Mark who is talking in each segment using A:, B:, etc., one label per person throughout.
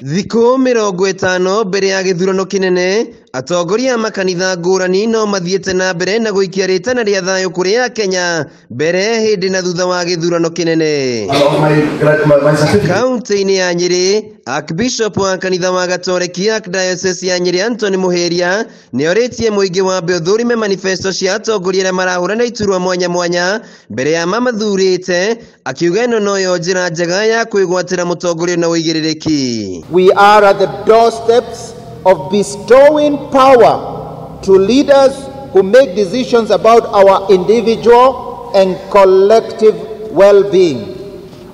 A: Thikũ 50 mbere ya githurano kinene, atongoria makanitha ngũrani no mathiĩte na mbere na guikia ritana rĩa thayu kũrĩ akenya mbere hĩndĩ na thutha wa githurano kinene. Kaunti-ini ya Nyeri, Archbishop wa kanitha wa gatoreki Archdiocese ya Nyeri Anthony Muheria nĩorĩtie muingi wa mbeu thũrime manifesto cia atongoria arĩa marahũrana iturwa mwanya mwanya mbere ya mamathurĩte, akiuga ĩno noyo njĩra njega ya kwĩgwatĩra mũtongoria na ũigĩrĩrĩki.
B: We are at the doorsteps of bestowing power to leaders who make decisions about our individual and collective well-being.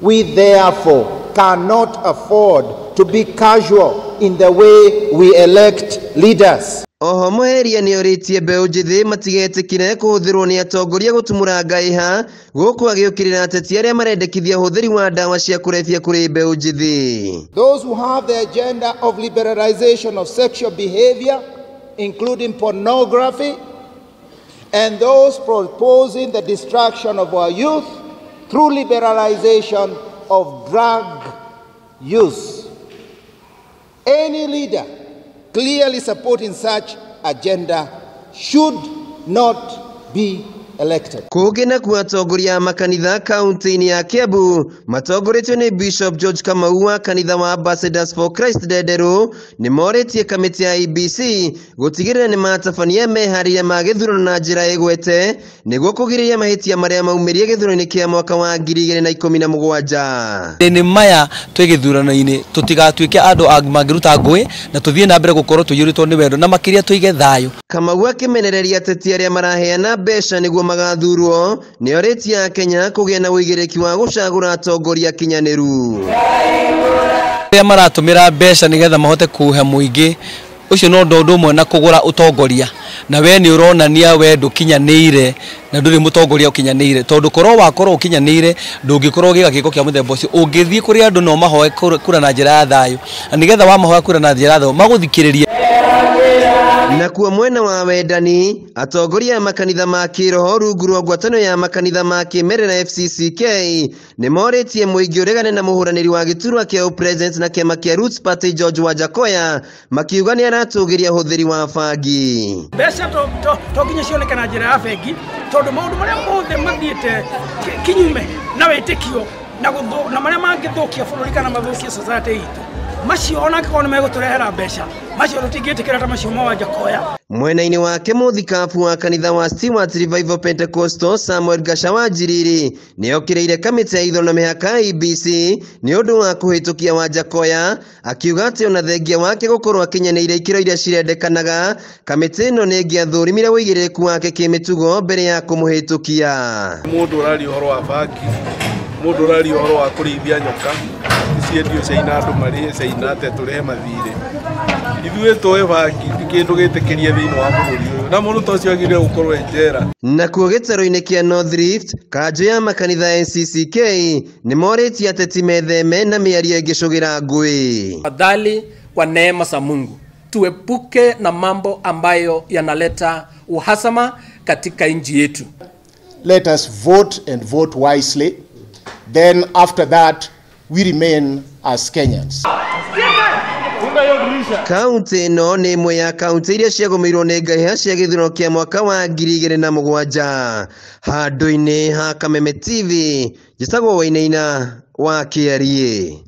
B: We therefore cannot afford to be casual in the way we elect leaders.
A: Oho Muheria nĩorĩtie mbeu njĩthĩ matigetikire kuhuthirwo nĩ atongoria gutumura ngaiha gũkũ agĩũkĩrĩra ateti arĩa marendekithia hũthĩri wa ndawa cia kũrebia kũrĩ mbeu njĩthĩ.
B: Those who have the agenda of liberalization of sexual behavior, including pornography, and those proposing the destruction of our youth through liberalization of drug use. Any leader clearly supporting such agenda should not be elected.
A: Kũgĩna kwa atongoria makanitha kaunti-ini ya Kiambu matongoretio nĩ Bishop George Kamau wa kanitha wa Ambassadors for Christ Ndenderu nĩmorĩtie kamĩtĩ ya IEBC gũtigĩrĩra nĩ matabania meharĩrĩria ma gĩthurano na njĩra ĩgwete nĩguo kũgirĩrĩria mahĩtia marĩa maumĩrire gĩthurano-inĩ kĩa mwaka wa 2017.
C: Nĩ maya twĩ gĩthurano-inĩ tũtigatuĩke andũ mangĩruta ngũĩ na tũthiĩ na mbere gũkorwo tũiyũrĩtwo nĩ wendo na makĩria tũige thayũ.
A: Kamau akĩmenereria ateti arĩa maraheana mbeca nĩguo magathurwo nĩorĩtie akenya kũgĩa na ũigĩrĩki wa gũcagũra atongoria kinyanĩru.
C: Arĩa maratũmĩra mbeca nĩgetha mahote kũhe muingi ucio no ndũndũ ũmwe na kũgũra utongoria na we nĩ ũronania we ndũkinyanĩire na ndũrĩ mũtongoria ũkinyanĩire tondũ korwo wakorwo ũkinyanĩire ndũngĩkorwo gĩka gĩko kĩa mũthemba ũcio ũngĩthiĩ kũrĩ andũ no mahoe kura na njĩra ya thayũ na nĩgetha wamahoya kura na njĩra ya thayũ magũthikĩrĩrie.
A: Na kuo mwena wa wendani atongoria makanitha ma kĩroho rungu rwa ngwatanĩro ya makanitha ma mbere na FCCK nĩmorĩtie muingi ũregane na mũhũranĩri wa gĩturwa kĩa president na kĩama kĩa Roots Party George Wajakoya makiuga nĩ aratũgĩria hũthĩri wa bangi.
D: Mbeca to nginya cioneke na njĩra ya bengi tondũ maũndũ marĩa mothe mathiĩte kinyume na wĩtĩkio na marĩa mangĩthũkia bũrũri kana mathũkie society itũ macio ona angĩkorwo nĩ megũtũrehera mbeca macio tũtingĩtĩkĩra ta macio ma Wajakoya.
A: Mwena-inĩ wake mũthikabu wa kanitha wa Stewart Revival Pentecostal Samuel Gashawa Njiriri nĩokĩrĩire kamĩtĩ ya ithurano na mĩhaka ya IEBC nĩ ũndũ wa kũhĩtũkia Wajakoya akiuga atĩ ona thengia wake gũkorwo akinyanĩire ikĩro iria cirendekanaga kamĩtĩ ĩno nĩ ĩngĩathũrimire ũigĩrĩrĩku wake kĩmĩtugo mbere ya kũmũhĩtũkia.
E: Mũndũ ũraria ũhoro wa bangi, mũndũ ũraria ũhoro wa kũrĩithia nyoka ciendio ciana andũ marĩ ciana te tũrehe mathirĩ ithuĩ tũĩ bangi kĩndũ gĩtĩkĩrie thĩinĩ wa bũrũri ũyũ na mũndũ ũcio agĩrĩire gũkorwo njera.
A: Nakuo gĩtaro-inĩ kĩa North Rift kanjũ ya makanitha NCCK nĩmorĩtie ateti metheme na mĩario ĩngĩcũgĩra ngũĩ.
F: Fadhali kwa neema za Mungu tuepuke na mambo ambayo yanaleta uhasama katika nchi yetu.
G: Let us vote and vote wisely. Then after that we remain as Kenyans.
A: Kaunti ĩno nĩ ĩmwe ya kaunti iria ciagũmĩirwo nĩ ngaiha cia gĩthurano kĩa mwaka wa 2007. Handũ-inĩ ha Kameme TV, njĩtagwo Wainaina wa Kiarie.